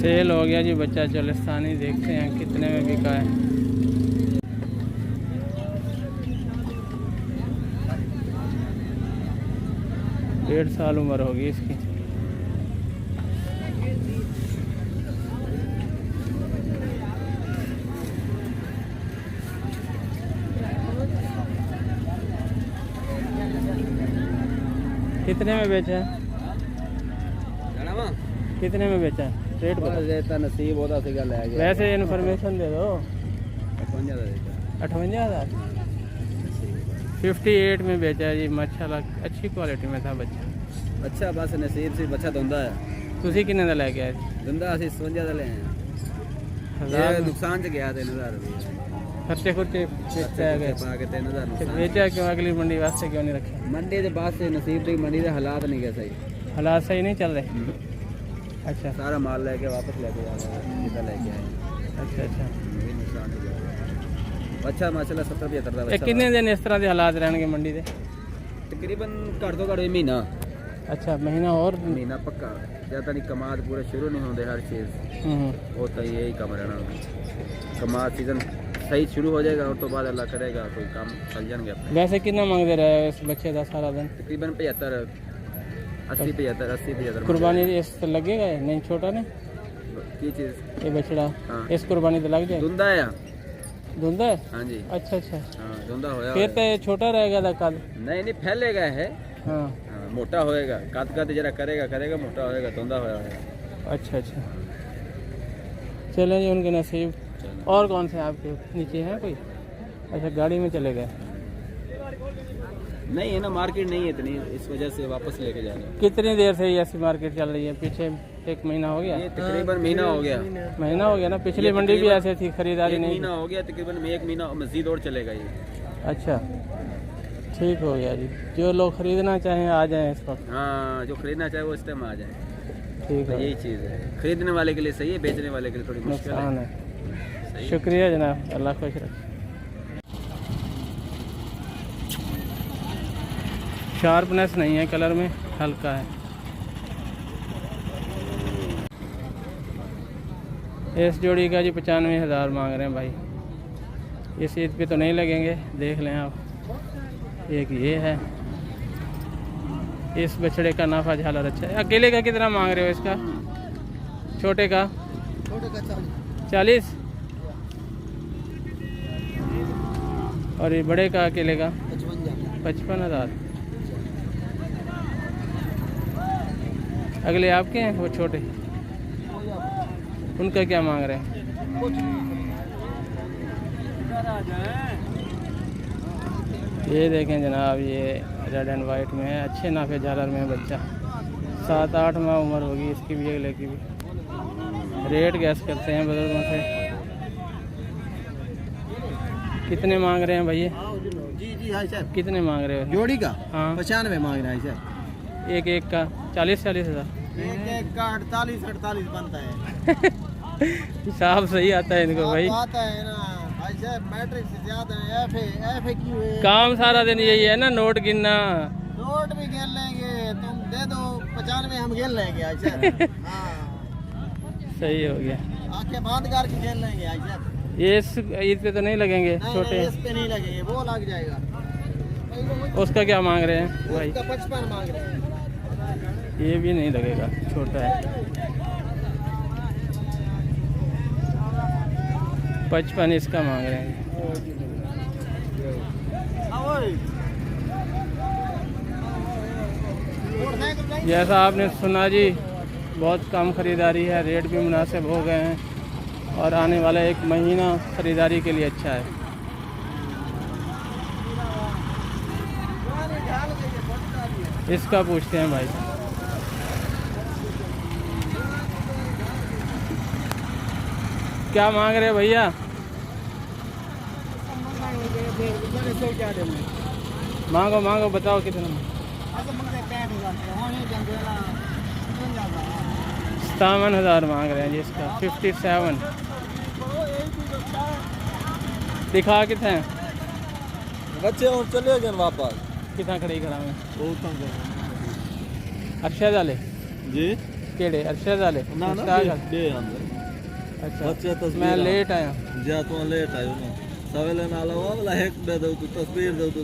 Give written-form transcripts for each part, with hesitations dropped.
Cell हो गया जी बच्चा चोलिस्तानी। देखते हैं कितने में बिका है। डेढ़ साल उम्र होगी इसकी। कितने में बेचा है? कितने में बेचा है? रेट बता। नसीब होता सिगा ले गया। वैसे इन्फॉर्मेशन दे दो। 58,000 58 में बेचा है जी। माशाल्लाह अच्छी क्वालिटी में था बच्चा। अच्छा बस नसीब से बच्चा धुंदा है। ਤੁਸੀਂ ਕਿੰਨੇ ਦਾ ਲੈ ਕੇ ਆਏ? धुंदा ਅਸੀਂ 57 ਦਾ ਲੈ ਆਏ। हजार ये नुकसान च गया 3000 रुपये। खर्चे खुर्चे बेचा है। पा के 3000 नुकसान। बेचा क्यों? अगली मंडी वास्ते क्यों नहीं रखे? मंडी के बाद से नसीब की मंडी के हालात नहीं गए सही। हालात सही नहीं चल रहे। अच्छा सारा माल लेके वापस लेके जा रहा है जितना लेके आए। अच्छा अच्छा। ये नुकसान हो गया। अच्छा माशाल्लाह 70-75 ਦਾ ਇਹ ਕਿੰਨੇ ਦਿਨ ਇਸ ਤਰ੍ਹਾਂ ਦੇ ਹਾਲਾਤ ਰਹਿਣਗੇ ਮੰਡੀ ਦੇ? तकरीबन घट तो घट महीना। अच्छा महीना और? महीना पक्का। ज़्यादा नहीं कमाद पूरे शुरू नहीं होते हर चीज़ होता ही यही कम रहना। कमाद सीजन सही शुरू हो जाएगा और तो बाद अल्लाह करेगा कोई काम चल जाएंगे अपने। वैसे कितना मांगते रहे इस बच्चे का सारा दिन? तकरीबन 75 80-75 कुर्बानी इस तो लगेगा नहीं? छोटा नहीं की चीज़ ये बछड़ा? हाँ। इस कुर्बानी तो लग जाए। धुंदा है। धुंधा है? हाँ जी। अच्छा अच्छा। हाँ धुंदा होया। फिर तो ये छोटा रहेगा था कल। नहीं फैलेगा है। हाँ मोटा होएगा। काट जरा करेगा मोटा होएगा। धुंदा होया है। अच्छा अच्छा। चलें जी उनके नसीब। और कौन से आपके नीचे हैं कोई? अच्छा गाड़ी में चले गए। नहीं है ना मार्केट नहीं है इतनी इस वजह से वापस लेके जा रहे हैं। कितनी देर से ये ऐसी मार्केट चल रही है? पीछे 1 महीना हो गया? ये तकरीबन महीना हो गया। महीना हो गया ना? पिछली मंडी भी ऐसे थी खरीदारी नहीं? महीना हो गया तकरीबन। 1 महीना मजीद और चलेगा ये। अच्छा ठीक हो गया जी। जो लोग खरीदना चाहें आ जाएं इस वक्त। हाँ जो खरीदना चाहे वो इस टाइम आ जाए। ठीक तो है। यही चीज़ है। खरीदने वाले के लिए सही है। बेचने वाले के लिए थोड़ी मुश्किल नुकसान है। है। शुक्रिया जनाब। अल्लाह खुश रखे। शार्पनेस नहीं है कलर में, हल्का है। इस जोड़ी का जी 95,000 मांग रहे हैं भाई। इस ईद पे तो नहीं लगेंगे। देख लें आप। एक ये है। इस बछड़े का नाफा झालर अच्छा है। अकेले का कितना मांग रहे हो इसका? छोटे का 40 और ये बड़े का अकेले का 55,000। अगले आपके हैं वो छोटे, उनका क्या मांग रहे हैं? ये देखें जनाब, ये रेड एंड वाइट में है। अच्छे नाफे झालर में है बच्चा। 7-8 माह उम्र होगी इसकी भी, अगले की भी। रेट गैस करते हैं बुजुर्गों से। कितने मांग रहे हैं भैया? जी हाँ सर। कितने मांग रहे हो जोड़ी का? हाँ 95 मांग रहा है सर। एक का 40,000 एक का 48 बनता है। हिसाब सही आता है इनको भाई। आता है ना भाई साहब, मैट्रिक से ज्यादा है। एफ क्यों है? काम सारा दिन यही है ना, नोट गिनना। नोट भी खेल लेंगे, तुम दे दो 95 हम खेल लेंगे आज सर। हाँ सही हो गया। आंखें बंद करके खेल लेंगे आज सर। ये इस ईद पे तो नहीं लगेंगे? छोटे नहीं, इस पे नहीं लगेंगे, वो लग जाएगा। उसका क्या मांग रहे हैं भाई? उसका 55 मांग रहे हैं। ये भी नहीं लगेगा, छोटा है। 55 इसका मांग रहे हैं। जैसा आपने सुना जी, बहुत कम खरीदारी है। रेट भी मुनासिब हो गए हैं और आने वाला 1 महीना खरीदारी के लिए अच्छा है। इसका पूछते हैं भाई। क्या मांग रहे हैं भैया? मांगो मांगो, बताओ कितना? 57,000 मांग रहे हैं जी इसका। 57 दिखा कितने बच्चे और चले गए वापस। कितना खड़ी करा में? अच्छा डाले जी केड़े अरशद वाले ना मुश्ताक वाले? दे अंदर अच्छा बच्चे तस्वीर मैं लेट आया जा तो लेट आयो ना सवेले नाला वाला एक दे दो तू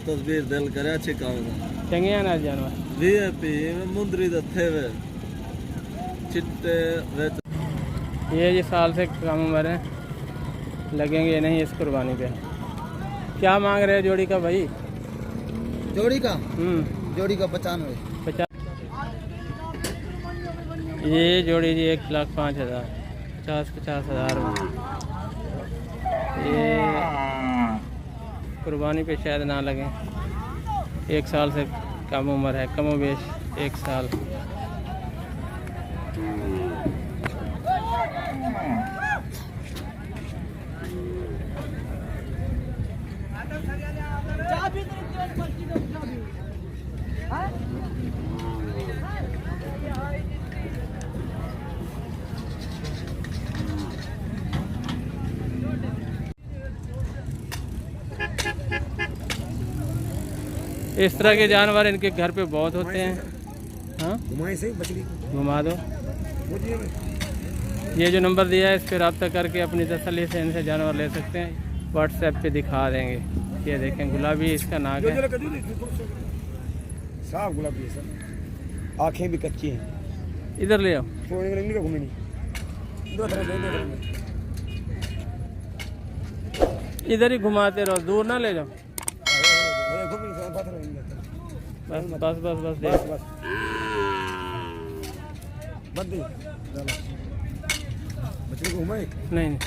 तस्वीर दिल करे अच्छी काम चंगे हैं ना जानवर वीआईपी मुंदरी दे थे वे चिट्टे वे ये साल से कम उम्र है लगेंगे नहीं इस कुर्बानी पे। क्या मांग रहे हो जोड़ी का भाई? जोड़ी का 95। 50 ये जोड़ी जी 1,05,000 50,000 में। ये कुर्बानी पे शायद ना लगे, 1 साल से कम उम्र है, कमो बेश 1 साल। इस तरह के जानवर इनके घर पे बहुत होते हैं। हाँ घुमा दो। ये जो नंबर दिया है इस पर रब्ता करके अपनी तसल्ली से इनसे जानवर ले सकते हैं। व्हाट्सएप पे दिखा देंगे। ये देखें गुलाबी इसका नाक है, साफ गुलाबी है सर, आंखें भी कच्ची हैं। इधर ले आओ। इधर ही घुमाते रहो, दूर ना ले जाओ। बस बस बस बस देख। नहीं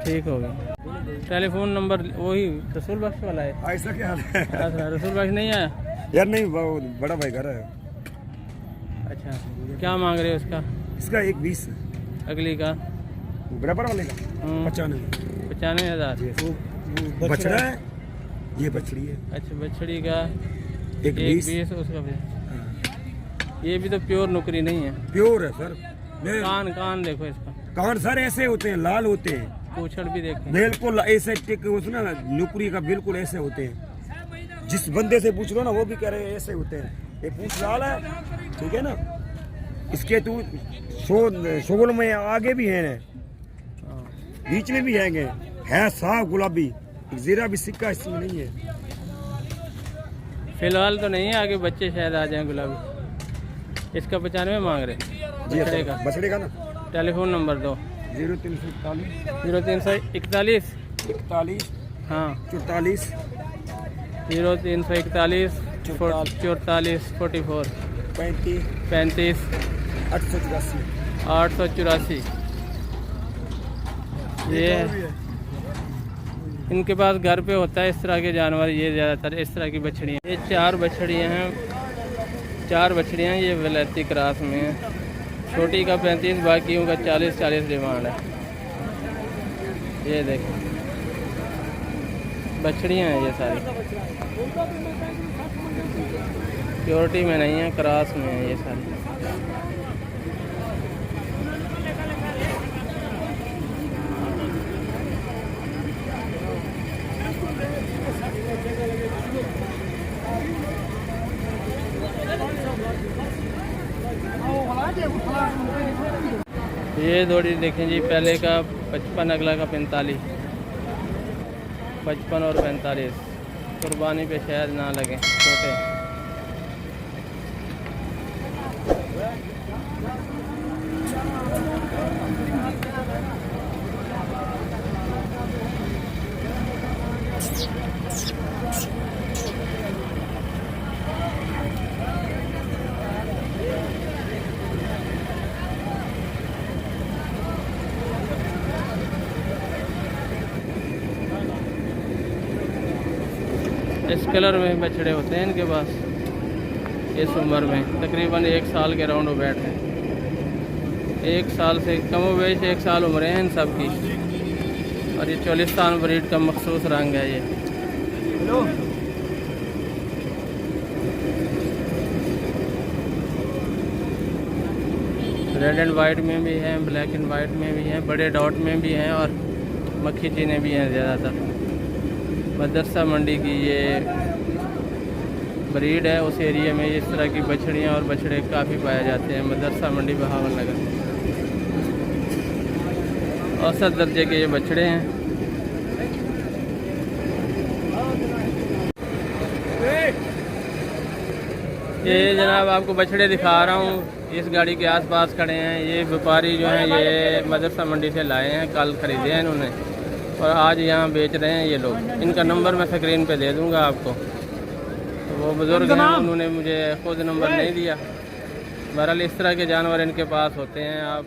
ठीक हो गया। टेलीफोन नंबर वही रसूल बख्श वाला है। ऐसा क्या हाल है? अच्छा रसूल बख्श नहीं आया यार नहीं, बड़ा भाई घर है। अच्छा क्या मांग रहे हो उसका? इसका 1,20 अगली का बराबर वाले का 95,000। बछड़ा है, ये बछड़ी है। अच्छा बछड़ी का 1,20 उसका भी। ये भी तो प्योर नुकरी नहीं है, प्योर है सर। कान देखो इसका। कान सर ऐसे होते हैं, लाल होते हैं, पूछड़ भी देखें। बिल्कुल ऐसे टिक उसने नुकरी का बिल्कुल ऐसे होते हैं। जिस बंदे से पूछ लो ना वो भी कह रहे हैं ऐसे होते हैं। ये पूछ लाल है, ठीक है ना। इसके तू शोगल में आगे भी है, बीच में भी है साफ गुलाबी, जीरा भी सिक्का इसमें नहीं है। फिलहाल तो नहीं है, आगे बच्चे शायद आ जाएं गुलाबी। इसका 95 मांग रहे बछड़े का ना। टेलीफोन नंबर दो। 0341 0341 हाँ 44 0341 44 44 35 884। ये इनके पास घर पे होता है इस तरह के जानवर। ये ज़्यादातर इस तरह की बछड़ियाँ। ये 4 बछड़ियाँ हैं, 4 बछड़ियाँ ये वलैती क्रास में हैं। छोटी का 35, बाकियों का 40 डिमांड है। ये देखें बछड़ियाँ हैं ये सारी, प्योरिटी में नहीं है, क्रास में है ये सारी। ये जोड़ी देखें जी, पहले का 55, अगला का 45। 55 और 45 कुर्बानी पे शायद ना लगे, छोटे। इस कलर में बछड़े होते हैं इनके पास। इस उम्र में तकरीबन 1 साल के राउंड बैठ हैं। 1 साल से कम वेश 1 साल उम्र है इन सब की। और ये चोलिस्तान ब्रीड का मखसूस रंग है। ये रेड एंड वाइट में भी हैं, ब्लैक एंड वाइट में भी हैं, बड़े डॉट में भी हैं और मक्खी चीने भी हैं ज़्यादातर। मदरसा मंडी की ये ब्रीड है उस एरिया में इस तरह की बछड़ियाँ और बछड़े काफ़ी पाए जाते हैं। मदरसा मंडी बहावल नगर औसत दर्जे के ये बछड़े हैं। ये जनाब आपको बछड़े दिखा रहा हूँ, इस गाड़ी के आसपास खड़े हैं। ये व्यापारी जो हैं ये मदरसा मंडी से लाए हैं, कल ख़रीदे हैं इन्होंने और आज यहाँ बेच रहे हैं ये लोग। इनका नंबर मैं स्क्रीन पे दे दूँगा आपको। तो वो बुज़ुर्ग हैं, उन्होंने मुझे खुद नंबर नहीं दिया। बहरहाल इस तरह के जानवर इनके पास होते हैं। आप